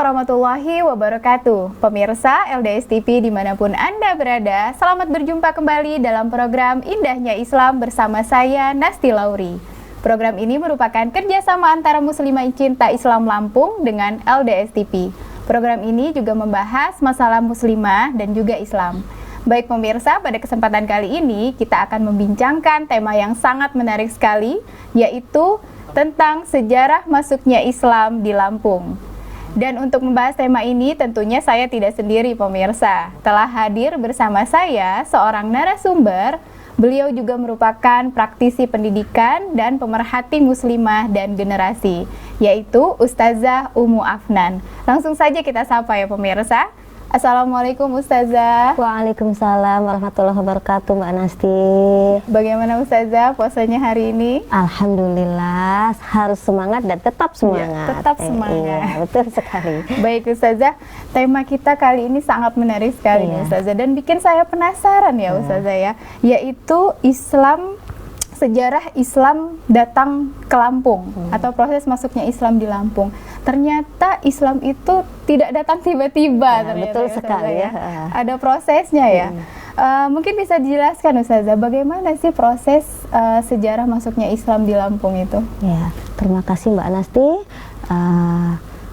warahmatullahi wabarakatuh. Pemirsa LDS TV dimanapun Anda berada, selamat berjumpa kembali dalam program Indahnya Islam bersama saya, Nasti Lauri. Program ini merupakan kerjasama antara Muslimah Cinta Islam Lampung dengan LDS TV. Program ini juga membahas masalah muslimah dan juga Islam. Baik pemirsa, pada kesempatan kali ini kita akan membincangkan tema yang sangat menarik sekali, yaitu tentang sejarah masuknya Islam di Lampung. Dan untuk membahas tema ini tentunya saya tidak sendiri pemirsa. Telah hadir bersama saya seorang narasumber. Beliau juga merupakan praktisi pendidikan dan pemerhati muslimah dan generasi, yaitu Ustazah Ummu Afnan. Langsung saja kita sapa ya pemirsa. Assalamualaikum Ustazah. Waalaikumsalam warahmatullahi wabarakatuh, Mbak Nasti. Bagaimana Ustazah puasanya hari ini? Alhamdulillah, harus semangat dan tetap semangat. Ya, tetap semangat. Iya, betul sekali. Baik Ustazah, tema kita kali ini sangat menarik sekali nih Ustazah, dan bikin saya penasaran ya Ustazah ya, yaitu sejarah Islam datang ke Lampung atau proses masuknya Islam di Lampung. Ternyata Islam itu tidak datang tiba-tiba. Betul sekali ya. Ada prosesnya ya. Mungkin bisa dijelaskan Ustazah, bagaimana sih proses sejarah masuknya Islam di Lampung itu? Ya, terima kasih Mbak Nasti.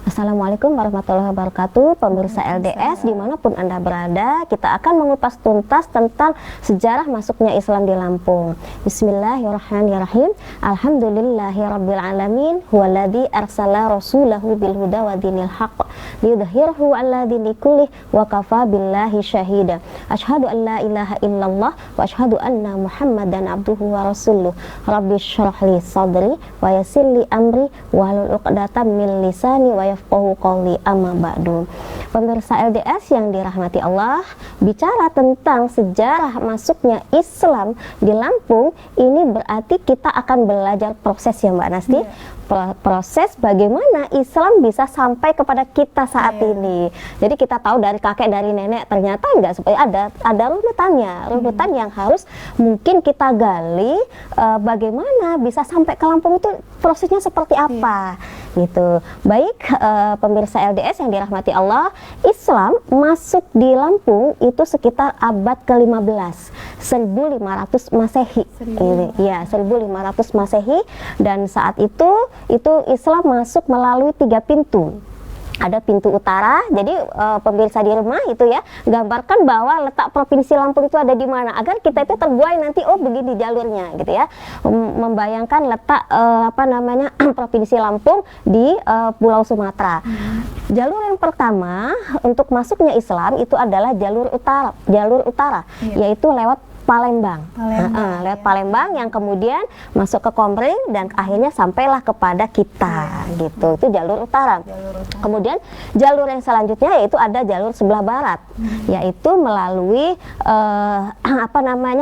Assalamualaikum warahmatullahi wabarakatuh, pemirsa LDS dimanapun Anda berada. Kita akan mengupas tuntas tentang sejarah masuknya Islam di Lampung. Bismillahirrahmanirrahim. Alhamdulillahirrabbilalamin. Huwaladzi arsala rasulahu bilhuda wa dinil haqq liyudhhirahu 'ala dini kullih wa kafa billahi syahida. Asyhadu an la ilaha illallah wa asyhadu anna Muhammadan abduhu wa rasuluh. Rabbi shrah li sadri wa yassir li amri wahlul 'uqdatam min lisani wa yafqahu qawli amma ba'du. Pemirsa LDS yang dirahmati Allah, bicara tentang sejarah masuknya Islam di Lampung, ini berarti kita akan belajar proses ya Mbak Nasti. Proses bagaimana Islam bisa sampai kepada kita saat ini. Jadi kita tahu dari kakek, dari nenek, ternyata enggak, supaya ada runutan yang harus mungkin kita gali, bagaimana bisa sampai ke Lampung itu prosesnya seperti apa gitu. Baik pemirsa LDS yang dirahmati Allah, Islam masuk di Lampung itu sekitar abad ke-15, 1500 Masehi. Ya, 1500 Masehi, dan saat itu Islam masuk melalui 3 pintu. Ada pintu utara, jadi pemirsa di rumah itu ya, gambarkan bahwa letak provinsi Lampung itu ada di mana, agar kita itu terbuai nanti, oh begini jalurnya gitu ya. Membayangkan letak provinsi Lampung di Pulau Sumatera. Jalur yang pertama untuk masuknya Islam itu adalah jalur utara, yaitu lewat Palembang. Lewat Palembang yang kemudian masuk ke Komering dan akhirnya sampailah kepada kita gitu. Itu jalur utara. Kemudian jalur yang selanjutnya yaitu ada jalur sebelah barat, yaitu melalui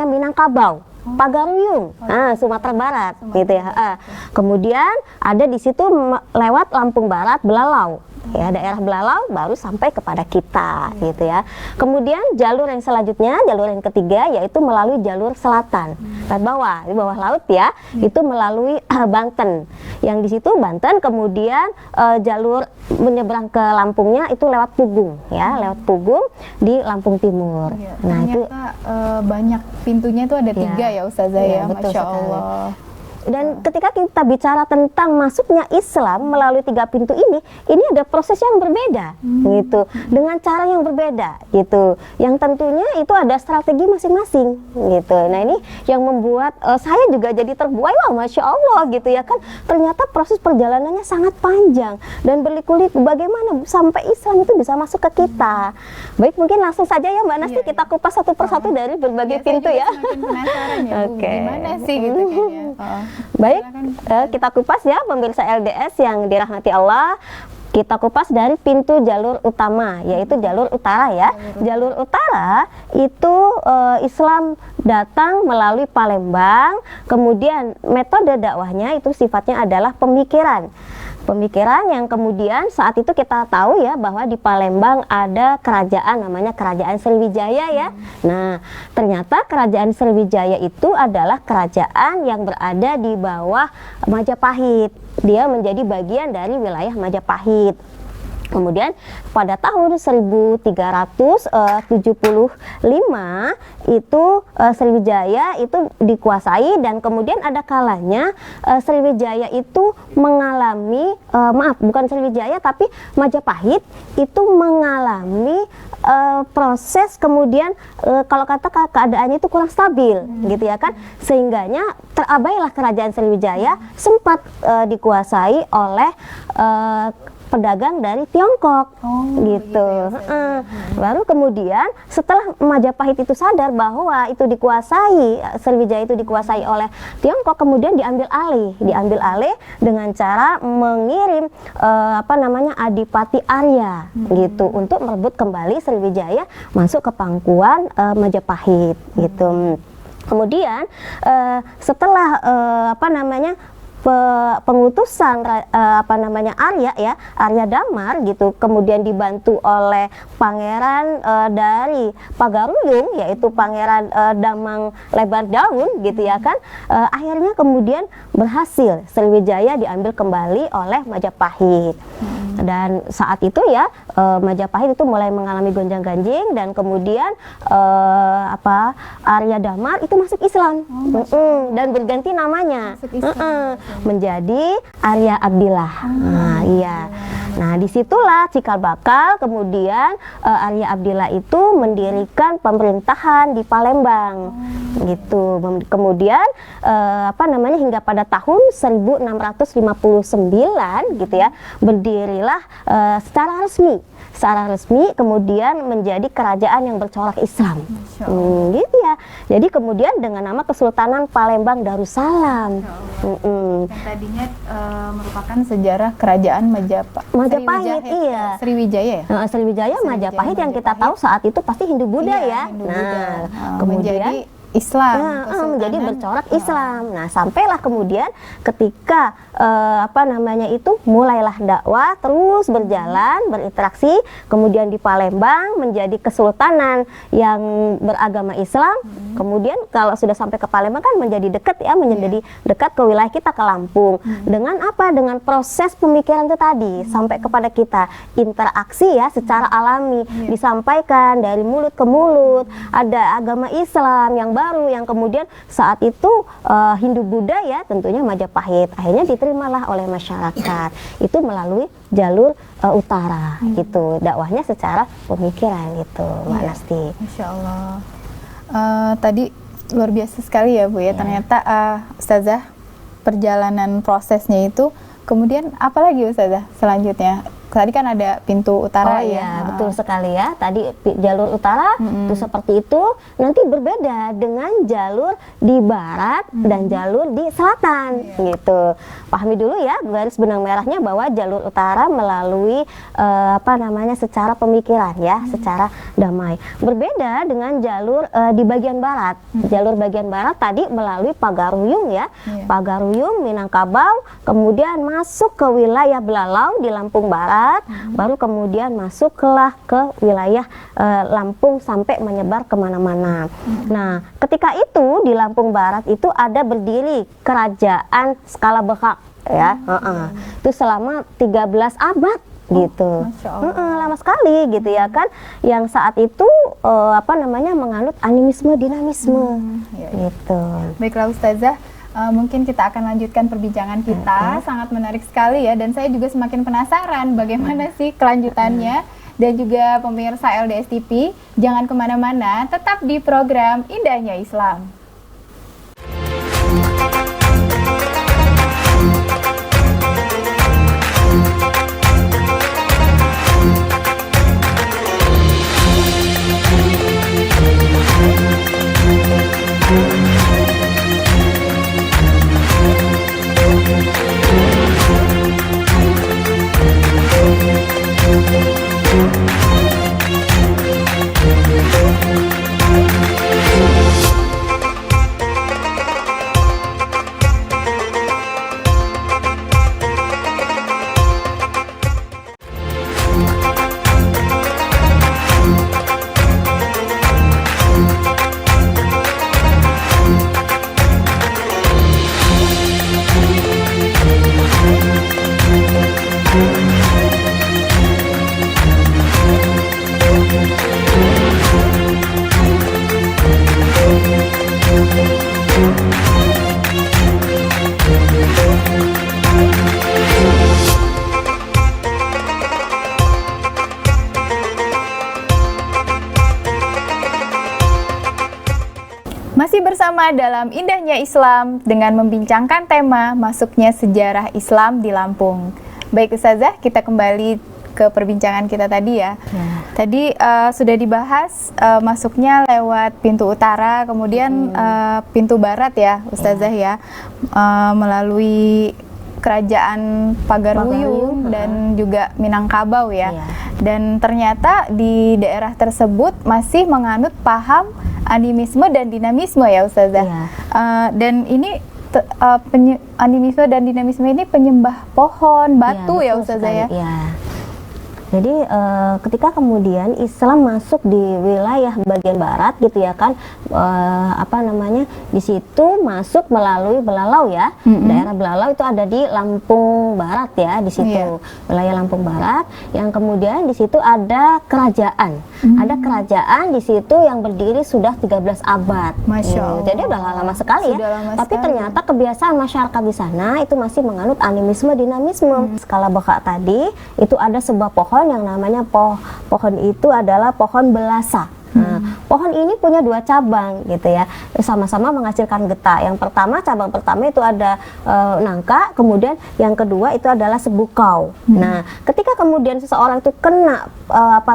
Minangkabau, Pagaruyung, Sumatera Barat gitu ya. Kemudian ada di situ lewat Lampung Barat, Belalau. Ya, daerah Belalau baru sampai kepada kita gitu ya. Kemudian jalur yang selanjutnya, jalur yang ketiga yaitu melalui jalur selatan, di bawah laut ya, itu melalui Banten. Yang di situ Banten, kemudian jalur menyeberang ke Lampungnya itu lewat Pugung ya, lewat Pugung di Lampung Timur. Nah, itu banyak pintunya itu ada 3 ya Ustazah ya, Masya Allah. Dan ketika kita bicara tentang masuknya Islam melalui 3 pintu ini ada proses yang berbeda gitu, dengan cara yang berbeda gitu, yang tentunya itu ada strategi masing-masing gitu. Nah ini yang membuat saya juga jadi terbuai, wah Masya Allah gitu ya kan, ternyata proses perjalanannya sangat panjang dan berliku-liku bagaimana sampai Islam itu bisa masuk ke kita. Baik, mungkin langsung saja ya Mbak Nasti, kita kupas satu persatu dari berbagai pintu ya. Penasaran ya, gimana sih gitu kayaknya. Baik, kita kupas ya pemirsa LDS yang dirahmati Allah. Kita kupas dari pintu jalur utama, yaitu jalur utara ya. Jalur utara itu Islam datang melalui Palembang, kemudian metode dakwahnya itu sifatnya adalah pemikiran yang kemudian saat itu kita tahu ya bahwa di Palembang ada kerajaan namanya Kerajaan Sriwijaya ya. Nah, ternyata Kerajaan Sriwijaya itu adalah kerajaan yang berada di bawah Majapahit. Dia menjadi bagian dari wilayah Majapahit. Kemudian pada tahun 1375 itu Sriwijaya itu dikuasai, dan kemudian ada kalanya Sriwijaya itu mengalami bukan Sriwijaya tapi Majapahit itu mengalami proses, kemudian kalau kata keadaannya itu kurang stabil gitu ya kan, sehingganya terabailah kerajaan Sriwijaya sempat dikuasai oleh pedagang dari Tiongkok gitu. Baru kemudian setelah Majapahit itu sadar bahwa itu dikuasai, Sriwijaya itu dikuasai oleh Tiongkok, kemudian diambil alih dengan cara mengirim Adipati Arya gitu untuk merebut kembali Sriwijaya masuk ke pangkuan Majapahit gitu. Kemudian setelah pengutusan Arya Damar gitu, kemudian dibantu oleh pangeran dari Pagaruyung, yaitu Pangeran Damang Lebar Daun gitu ya kan, akhirnya kemudian berhasil Sriwijaya diambil kembali oleh Majapahit. Dan saat itu ya Majapahit itu mulai mengalami gonjang-ganjing, dan kemudian Arya Damar itu masuk Islam dan berganti namanya menjadi Arya Abdillah. Nah disitulah cikal bakal kemudian Arya Abdillah itu mendirikan pemerintahan di Palembang gitu. Kemudian hingga pada tahun 1659 gitu ya, berdirilah secara resmi kemudian menjadi kerajaan yang bercorak Islam. Gitu ya. Jadi kemudian dengan nama Kesultanan Palembang Darussalam. Yang tadinya merupakan sejarah kerajaan Majapahit, iya. Sriwijaya ya? Sriwijaya Majapahit yang kita tahu saat itu pasti Hindu-Buddha ya. Kemudian Islam, menjadi bercorak Islam. Nah, sampailah kemudian ketika mulailah dakwah terus berjalan, berinteraksi, kemudian di Palembang menjadi kesultanan yang beragama Islam. Kemudian kalau sudah sampai ke Palembang kan menjadi dekat ya, menjadi dekat ke wilayah kita, ke Lampung. Dengan apa? Dengan proses pemikiran itu tadi sampai kepada kita, interaksi ya secara alami, disampaikan dari mulut ke mulut. Ada agama Islam yang baru yang kemudian saat itu Hindu-Buddha ya, tentunya Majapahit. Akhirnya diterimalah oleh masyarakat. Itu melalui jalur utara gitu. Dakwahnya secara pemikiran gitu, Mbak Nasti. Masya Allah. Tadi luar biasa sekali ya Bu ya. Ternyata Ustazah, perjalanan prosesnya itu kemudian apalagi Ustazah selanjutnya? Tadi kan ada pintu utara betul sekali ya. Tadi jalur utara itu seperti itu. Nanti berbeda dengan jalur di barat dan jalur di selatan gitu. Pahami dulu ya garis benang merahnya bahwa jalur utara melalui secara pemikiran ya, secara damai. Berbeda dengan jalur di bagian barat. Jalur bagian barat tadi melalui Pagaruyung ya. Pagaruyung, Minangkabau, kemudian masuk ke wilayah Belalau di Lampung Barat. Baru kemudian masuklah ke wilayah Lampung sampai menyebar kemana-mana. Nah, ketika itu di Lampung Barat itu ada berdiri kerajaan skala Bekak ya. Itu selama 13 abad gitu. Lama sekali gitu ya kan, yang saat itu menganut animisme dinamisme gitu. Baiklah Ustazah, mungkin kita akan lanjutkan perbincangan kita. Sangat menarik sekali ya, dan saya juga semakin penasaran bagaimana sih kelanjutannya. Dan juga pemirsa LDS TV, jangan kemana-mana, tetap di program Indahnya Islam. Masih bersama dalam Indahnya Islam dengan membincangkan tema masuknya sejarah Islam di Lampung. Baik Ustazah, kita kembali ke perbincangan kita tadi ya. Tadi sudah dibahas masuknya lewat pintu utara, kemudian pintu barat ya Ustazah ya, melalui kerajaan Pagaruyung dan juga Minangkabau ya. Dan ternyata di daerah tersebut masih menganut paham animisme dan dinamisme ya Ustazah. Dan ini animisme dan dinamisme ini penyembah pohon, batu ya Ustazah ya. Jadi ketika kemudian Islam masuk di wilayah bagian barat gitu ya kan, di situ masuk melalui Belalau ya. Daerah Belalau itu ada di Lampung Barat ya, di situ wilayah Lampung Barat. Yang kemudian di situ ada kerajaan, ada kerajaan di situ yang berdiri sudah 13 abad. Masya Allah. Jadi udah lama sekali ya. Tapi ternyata kebiasaan masyarakat di sana itu masih menganut animisme dinamisme. Skala Beka tadi itu ada sebuah pohon yang namanya pohon itu adalah pohon belasa. Nah, pohon ini punya 2 cabang gitu ya, sama-sama menghasilkan getah. Yang pertama, cabang pertama itu ada nangka, kemudian yang kedua itu adalah sebukau. Nah, ketika kemudian seseorang itu kena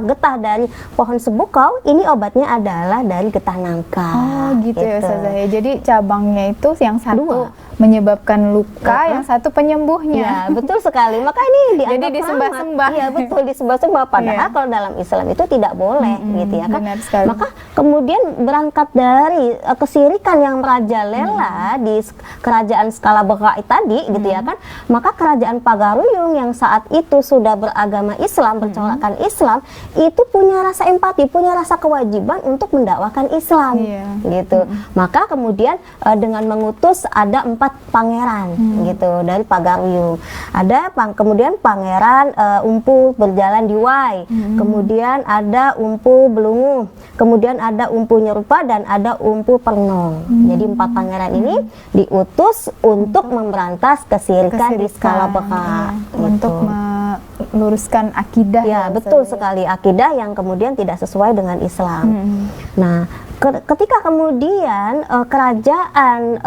getah dari pohon sebukau, ini obatnya adalah dari getah nangka. Oh gitu ya Ustazah ya. Jadi cabangnya itu yang satu menyebabkan luka, yang satu penyembuhnya. Ya, betul sekali. Maka ini dianggap jadi disembah-sembah. Iya, betul, disembah-sembah. Padahal kalau dalam Islam itu tidak boleh gitu ya kan. Benar sekali. Maka kemudian berangkat dari kesirikan yang merajalela di kerajaan Skala Beka tadi gitu ya kan. Maka kerajaan Pagaruyung yang saat itu sudah beragama Islam, bercorakkan Islam, itu punya rasa empati, punya rasa kewajiban untuk mendakwakan Islam gitu. Maka kemudian dengan mengutus ada 4 pangeran gitu dari Pagaruyung. Ada kemudian pangeran Umpu berjalan di Wai, kemudian ada Umpu Belungu, kemudian ada Umpu Nyerupa dan ada Umpu Pernong. Jadi 4 pangeran ini diutus untuk memberantas kesirikan di Skala Beka untuk meluruskan akidah. Ya, betul sekali, akidah yang kemudian tidak sesuai dengan Islam. Nah, ketika kemudian kerajaan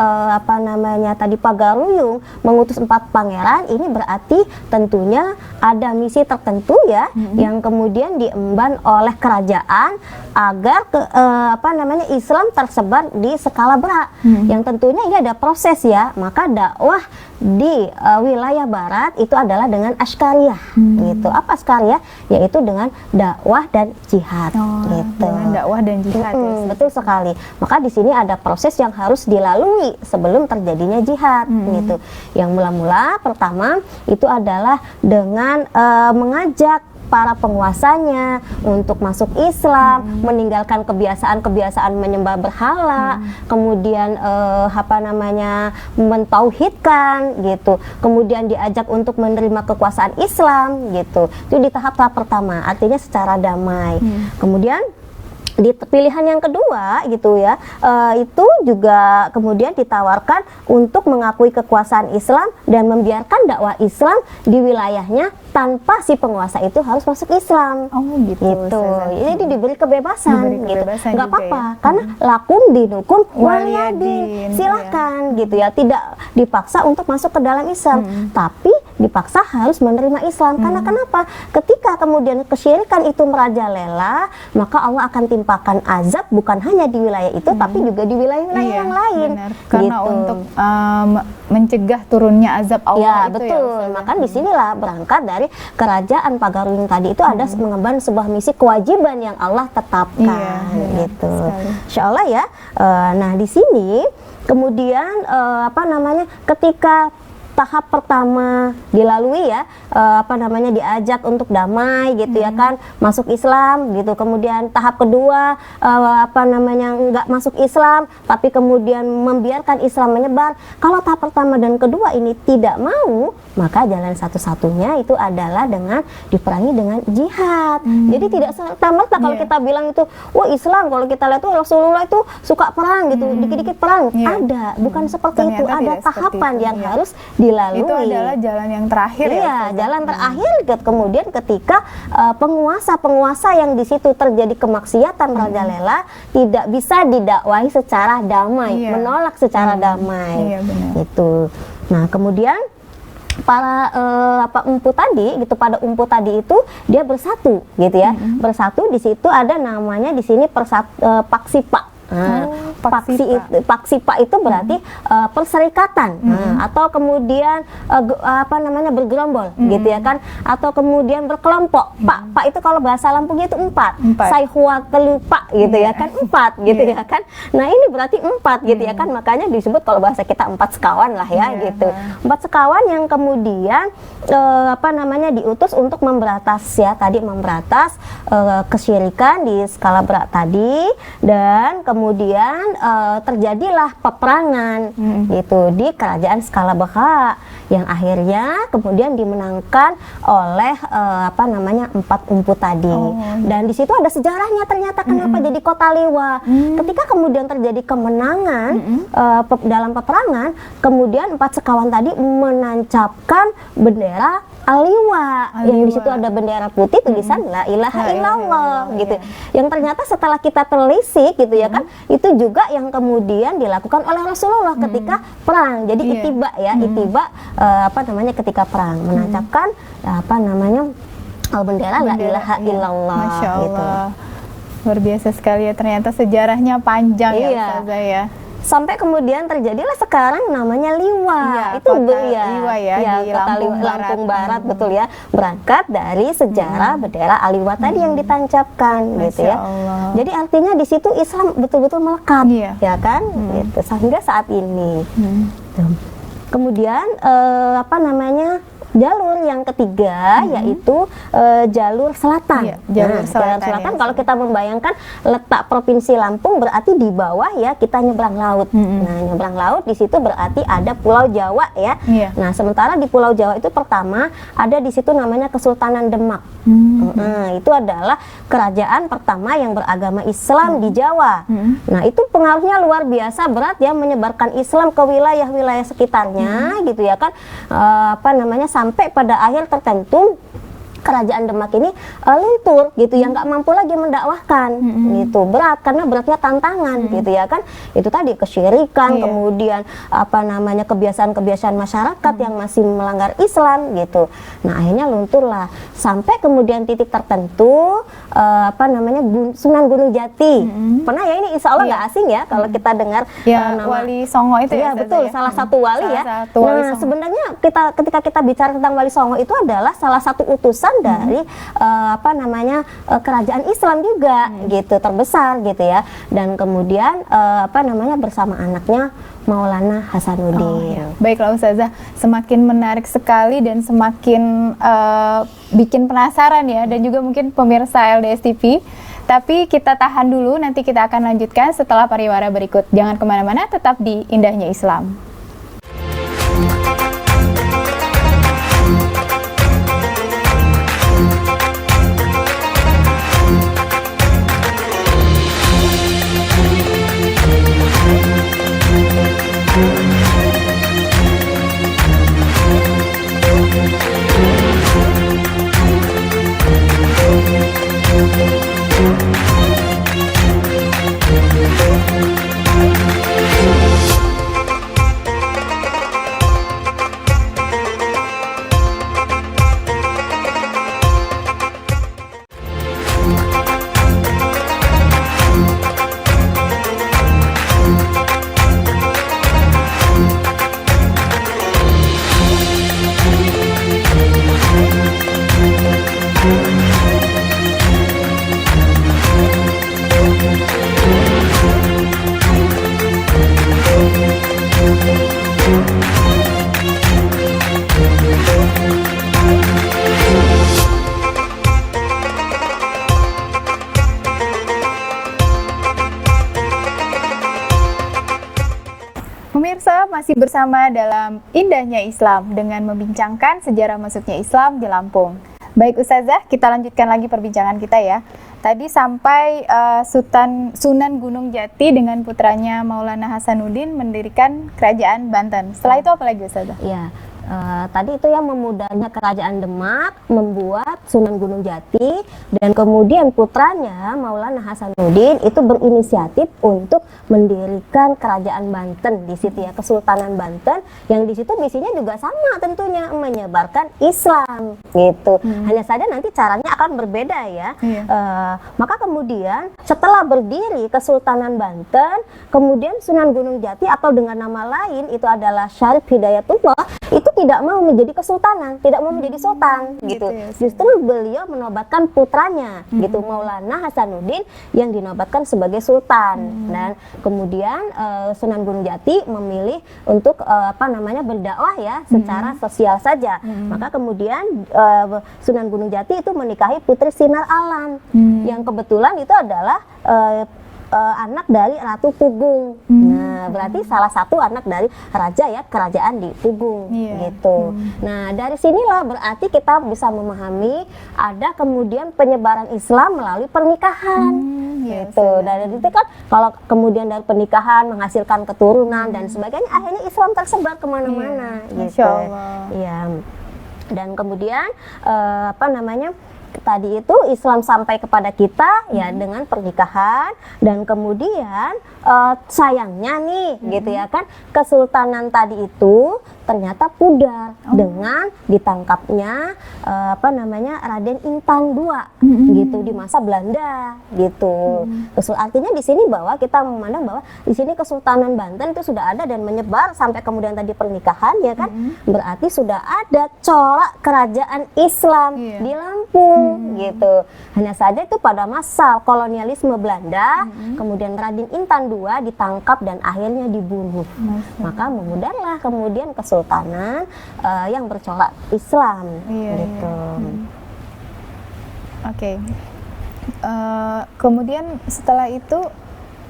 tadi Pagaruyung mengutus 4 pangeran, ini berarti tentunya ada misi tertentu ya yang kemudian diemban oleh kerajaan agar Islam tersebar di skala Beka. Yang tentunya ini ada proses ya. Maka dakwah di wilayah barat itu adalah dengan askariyah gitu. Apa askariyah? Yaitu dengan dakwah dan jihad gitu. Dengan dakwah dan jihad. Betul sekali. Maka di sini ada proses yang harus dilalui sebelum terjadinya jihad gitu. Yang mula-mula pertama itu adalah dengan mengajak para penguasanya untuk masuk Islam, meninggalkan kebiasaan-kebiasaan menyembah berhala, kemudian mentauhidkan gitu. Kemudian diajak untuk menerima kekuasaan Islam gitu. Itu di tahap-tahap pertama, artinya secara damai. Kemudian di pilihan yang kedua gitu ya, itu juga kemudian ditawarkan untuk mengakui kekuasaan Islam dan membiarkan dakwah Islam di wilayahnya tanpa si penguasa itu harus masuk Islam. Oh gitu. Jadi diberi kebebasan, gitu. Nggak apa-apa, ya. karena lakum dinukum waliyadin. Silahkan gitu ya, tidak dipaksa untuk masuk ke dalam Islam, tapi dipaksa harus menerima Islam. Karena kenapa? Ketika kemudian kesyirikan itu merajalela, maka Allah akan timpakan azab bukan hanya di wilayah itu, tapi juga di wilayah-wilayah yang lain. Benar. Karena gitu. untuk mencegah turunnya azab Allah ya, betul. Maka disinilah berangkat dari kerajaan Pagaruyung tadi itu ada mengemban sebuah misi kewajiban yang Allah tetapkan gitu. Insya Allah ya. Nah di sini kemudian ketika tahap pertama dilalui ya, diajak untuk damai gitu ya kan, masuk Islam gitu. Kemudian tahap kedua nggak masuk Islam tapi kemudian membiarkan Islam menyebar. Kalau tahap pertama dan kedua ini tidak mau, maka jalan satu-satunya itu adalah dengan diperangi dengan jihad. Jadi tidak serta-merta kalau kita bilang itu, wah Islam, kalau kita lihat tuh Rasulullah itu suka perang gitu, dikit-dikit perang. Ada, bukan seperti itu. Ada tahapan yang harus dilalui. Itu adalah jalan yang terakhir ya. Jalan terakhir. Kemudian ketika penguasa-penguasa yang di situ terjadi kemaksiatan merajalela tidak bisa didakwahi secara damai, menolak secara damai. Itu. Nah, kemudian para empu tadi gitu, pada empu tadi itu dia bersatu gitu ya. Bersatu di situ ada namanya di sini paksipa. Paksipa itu berarti perserikatan, atau kemudian bergerombol gitu ya kan, atau kemudian berkelompok. Pak itu kalau bahasa Lampungnya itu empat. Sayhua telupa gitu ya kan, empat gitu ya kan. Nah ini berarti empat gitu ya kan, makanya disebut kalau bahasa kita empat sekawan lah ya gitu. Empat sekawan yang kemudian diutus untuk memberantas ya tadi, memberantas kesyirikan di skala berat tadi, dan kemudian terjadilah peperangan gitu di kerajaan skala Baka yang akhirnya kemudian dimenangkan oleh empat empu tadi. Dan di situ ada sejarahnya ternyata kenapa jadi kota Liwa. Ketika kemudian terjadi kemenangan dalam peperangan, kemudian empat sekawan tadi menancapkan bendera Aliwa, yang di situ ada bendera putih tulisan La ilaha illallah gitu. Yang ternyata setelah kita telisik gitu ya kan, itu juga yang kemudian dilakukan oleh Rasulullah ketika perang. Jadi itiba ya, ketika perang menancapkan bendera La ilaha illallah. Masya Allah. Gitu. Luar biasa sekali ya, ternyata sejarahnya panjang ya Ustazah ya. Sampai kemudian terjadilah sekarang namanya Liwa. Itu Liwa ya, di kota Lampung Barat betul ya. Berangkat dari sejarah bendera Aliwa tadi yang ditancapkan gitu ya. Allah. Jadi artinya di situ Islam betul-betul melekat ya kan? Gitu, sehingga saat ini. Kemudian jalur yang ketiga yaitu jalur selatan. Jalur selatan. Kalau kita membayangkan letak provinsi Lampung berarti di bawah ya kita nyebrang laut. Nah, nyebrang laut di situ berarti ada Pulau Jawa ya. Nah, sementara di Pulau Jawa itu pertama ada di situ namanya Kesultanan Demak. Itu adalah kerajaan pertama yang beragama Islam di Jawa. Nah, itu pengaruhnya luar biasa berat ya, menyebarkan Islam ke wilayah-wilayah sekitarnya gitu ya kan. Sampai pada akhir tertentu kerajaan Demak ini luntur gitu ya, nggak mampu lagi mendakwahkan gitu, berat karena beratnya tantangan gitu ya kan, itu tadi kesyirikan, kemudian kebiasaan-kebiasaan masyarakat yang masih melanggar Islam gitu. Nah akhirnya lunturlah sampai kemudian titik tertentu Sunan Gunung Jati. Pernah ya, ini insya Allah nggak asing ya kalau kita dengar nama Wali Songo itu ya. Betul, salah satu wali ya. Nah sebenarnya ketika kita bicara tentang Wali Songo itu adalah salah satu utusan dari kerajaan Islam juga gitu, terbesar gitu ya, dan kemudian bersama anaknya Maulana Hasanuddin. Baiklah Ustazah, semakin menarik sekali dan semakin bikin penasaran ya, dan juga mungkin pemirsa LDS TV. Tapi kita tahan dulu, nanti kita akan lanjutkan setelah pariwara berikut. Jangan kemana-mana, tetap di Indahnya Islam. Pemirsa, masih bersama dalam Indahnya Islam dengan membincangkan sejarah masuknya Islam di Lampung. Baik Ustazah, kita lanjutkan lagi perbincangan kita ya. Tadi sampai Sunan Gunung Jati dengan putranya Maulana Hasanuddin mendirikan kerajaan Banten. Setelah itu apa lagi Ustazah? Ya, tadi itu yang memudahnya kerajaan Demak membuat Sunan Gunung Jati, dan kemudian putranya Maulana Hasanuddin itu berinisiatif untuk mendirikan kerajaan Banten di situ ya, Kesultanan Banten, yang di situ misinya juga sama tentunya, menyebarkan Islam gitu. Hanya saja nanti caranya akan berbeda ya. Maka kemudian setelah berdiri Kesultanan Banten, kemudian Sunan Gunung Jati atau dengan nama lain itu adalah Syarif Hidayatullah, itu tidak mau menjadi kesultanan, tidak mau menjadi sultan gitu. Ya, Justru beliau menobatkan putranya gitu, Maulana Hasanuddin, yang dinobatkan sebagai sultan. Dan kemudian Sunan Gunung Jati memilih untuk berdakwah ya secara sosial saja. Maka kemudian Sunan Gunung Jati itu menikahi Putri Sinar Alam, yang kebetulan itu adalah anak dari Ratu Pugung. Nah, berarti salah satu anak dari raja ya, kerajaan di Pugung gitu. Nah, dari sinilah berarti kita bisa memahami ada kemudian penyebaran Islam melalui pernikahan. Gitu. Dan itu kan kalau kemudian dari pernikahan menghasilkan keturunan dan sebagainya, akhirnya Islam tersebar kemana-mana gitu. Masya Allah. Ya. Dan kemudian tadi itu Islam sampai kepada kita ya dengan pernikahan, dan kemudian sayangnya nih gitu ya kan, kesultanan tadi itu ternyata pudar dengan ditangkapnya Raden Intan II gitu di masa Belanda gitu. Artinya di sini bahwa kita memandang bahwa di sini Kesultanan Banten itu sudah ada dan menyebar sampai kemudian tadi pernikahan ya kan, berarti sudah ada corak kerajaan Islam di Lampung gitu. Hanya saja itu pada masa kolonialisme Belanda, kemudian Raden Intan II ditangkap dan akhirnya dibunuh. Maka memudarlah kemudian kesultanan yang bercorak Islam gitu. Oke. Kemudian setelah itu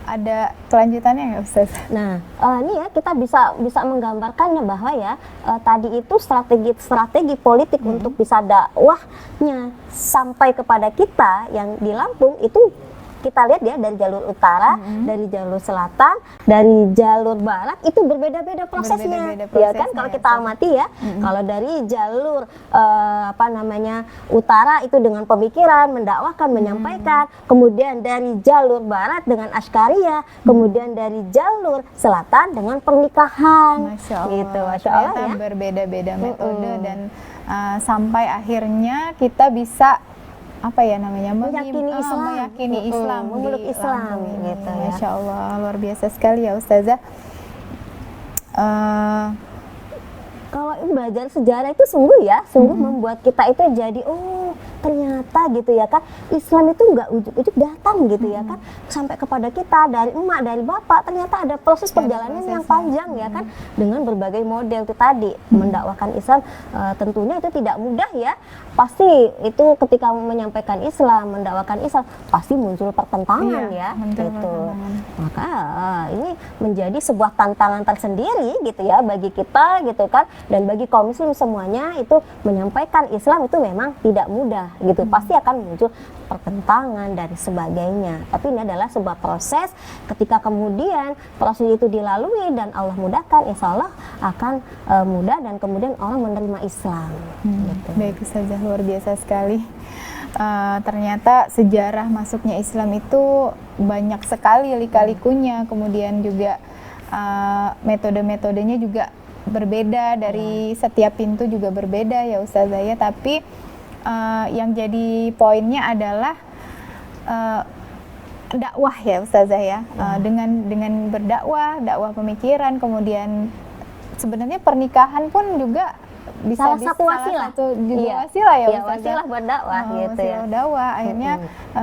ada kelanjutannya nggak Ustaz? Nah, ini ya kita bisa menggambarkannya bahwa ya tadi itu strategi politik untuk bisa dakwahnya sampai kepada kita yang di Lampung itu kita lihat ya, dari jalur utara, dari jalur selatan, dari jalur barat itu berbeda-beda prosesnya. Ya kan, kalau kita amati ya, kalau dari jalur utara itu dengan pemikiran, mendakwahkan, menyampaikan, kemudian dari jalur barat dengan askariyah, kemudian dari jalur selatan dengan pernikahan. Masya Allah. Gitu, Masya Allah ya. Berbeda-beda metode dan sampai akhirnya kita bisa meyakini Islam, memeluk Islam gitu ya. Masya Allah, luar biasa sekali ya Ustazah. Kalau belajar sejarah itu sungguh membuat kita itu jadi ternyata gitu ya kan, Islam itu nggak ujuk-ujuk datang gitu ya kan, sampai kepada kita dari emak, dari bapak, ternyata ada proses perjalanan yang panjang ya kan, dengan berbagai model itu tadi. Mendakwahkan Islam tentunya itu tidak mudah ya, pasti itu ketika menyampaikan Islam, mendakwakan Islam pasti muncul pertentangan gitu. Maka ini menjadi sebuah tantangan tersendiri gitu ya bagi kita gitu kan, dan bagi kaum muslim semuanya itu menyampaikan Islam itu memang tidak mudah gitu, pasti akan muncul pertentangan dan sebagainya. Tapi ini adalah sebuah proses, ketika kemudian proses itu dilalui dan Allah mudahkan, insya Allah akan mudah dan kemudian orang menerima Islam. Gitu. Baik saja, luar biasa sekali. Ternyata sejarah masuknya Islam itu banyak sekali lika-likunya, kemudian juga metode-metodenya juga berbeda, dari setiap pintu juga berbeda ya Ustazah ya. Tapi yang jadi poinnya adalah dakwah ya Ustazah ya. Dengan berdakwah, dakwah pemikiran, kemudian sebenarnya pernikahan pun juga bisa salah satu wasilah wasilah ya Ustazah. Wasilah berdakwah gitu ya. Dakwah akhirnya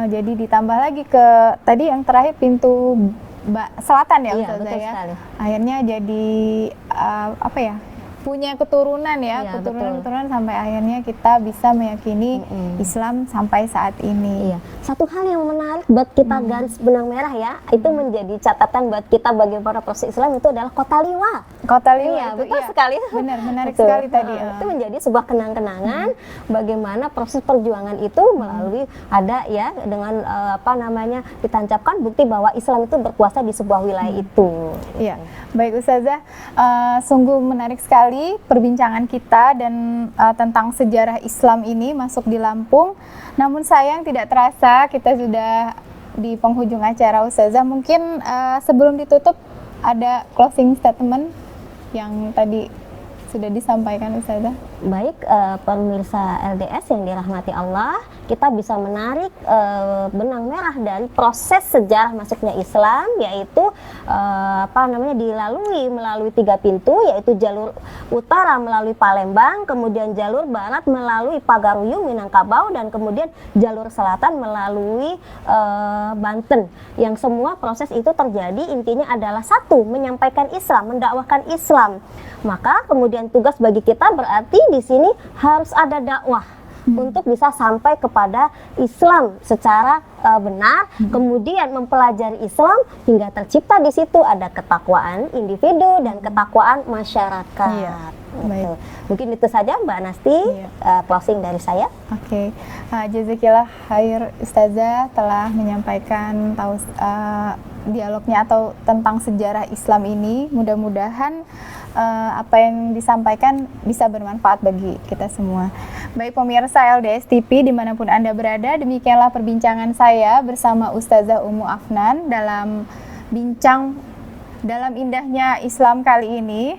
jadi ditambah lagi ke tadi yang terakhir pintu selatan ya Ustazah ya. Sekali. Akhirnya jadi punya keturunan ya, Iya, keturunan sampai akhirnya kita bisa meyakini Islam sampai saat ini. Iya. Satu hal yang menarik buat kita garis benang merah ya, itu menjadi catatan buat kita bagi para proses Islam itu adalah kota liwa. Kota liwa Iya, itu betul sekali. Benar, menarik Betul. sekali tadi. Itu menjadi sebuah kenang-kenangan bagaimana proses perjuangan itu melalui ada ya dengan ditancapkan bukti bahwa Islam itu berkuasa di sebuah wilayah itu. Iya, baik Ustazah, sungguh menarik sekali perbincangan kita dan tentang sejarah Islam ini masuk di Lampung. Namun sayang tidak terasa kita sudah di penghujung acara Ustazah. Mungkin sebelum ditutup ada closing statement yang tadi sudah disampaikan Ustazah. Baik, pemirsa LDS yang dirahmati Allah, kita bisa menarik benang merah dari proses sejarah masuknya Islam, yaitu dilalui melalui 3 pintu, yaitu jalur utara melalui Palembang, kemudian jalur barat melalui Pagaruyung, Minangkabau, dan kemudian jalur selatan melalui Banten. Yang semua proses itu terjadi intinya adalah satu, menyampaikan Islam, mendakwahkan Islam. Maka kemudian tugas bagi kita berarti di sini harus ada dakwah untuk bisa sampai kepada Islam secara benar, kemudian mempelajari Islam hingga tercipta di situ ada ketakwaan individu dan ketakwaan masyarakat. Iya, baik. Mungkin itu saja Mbak Nasti, closing dari saya. Oke, jazakillah khair Ustazah telah menyampaikan dialognya atau tentang sejarah Islam ini. Mudah-mudahan apa yang disampaikan bisa bermanfaat bagi kita semua. Baik pemirsa LDS TV dimanapun Anda berada, demikianlah perbincangan saya bersama Ustazah Ummu Afnan dalam bincang dalam indahnya Islam kali ini.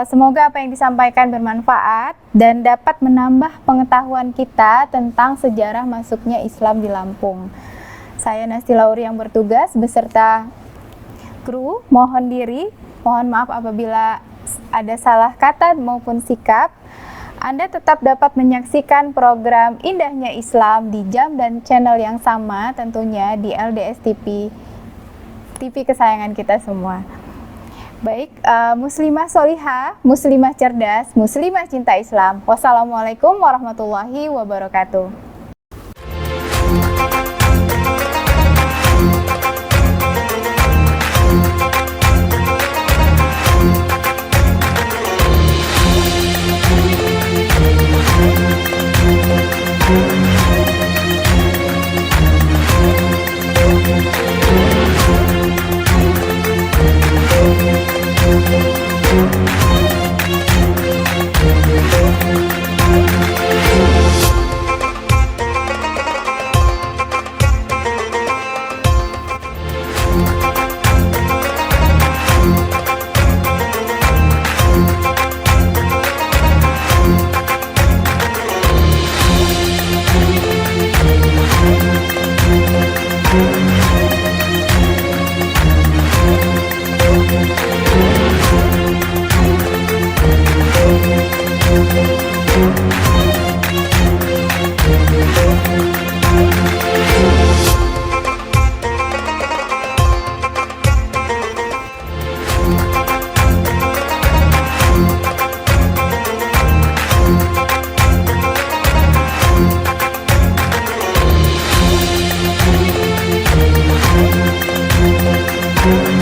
Semoga apa yang disampaikan bermanfaat dan dapat menambah pengetahuan kita tentang sejarah masuknya Islam di Lampung. Saya Nasti Lauri yang bertugas beserta kru mohon maaf apabila ada salah kata maupun sikap. Anda tetap dapat menyaksikan program Indahnya Islam di jam dan channel yang sama tentunya di LDS TV kesayangan kita semua. Baik, muslimah solihah, muslimah cerdas, muslimah cinta Islam. Wassalamualaikum warahmatullahi wabarakatuh. Thank you.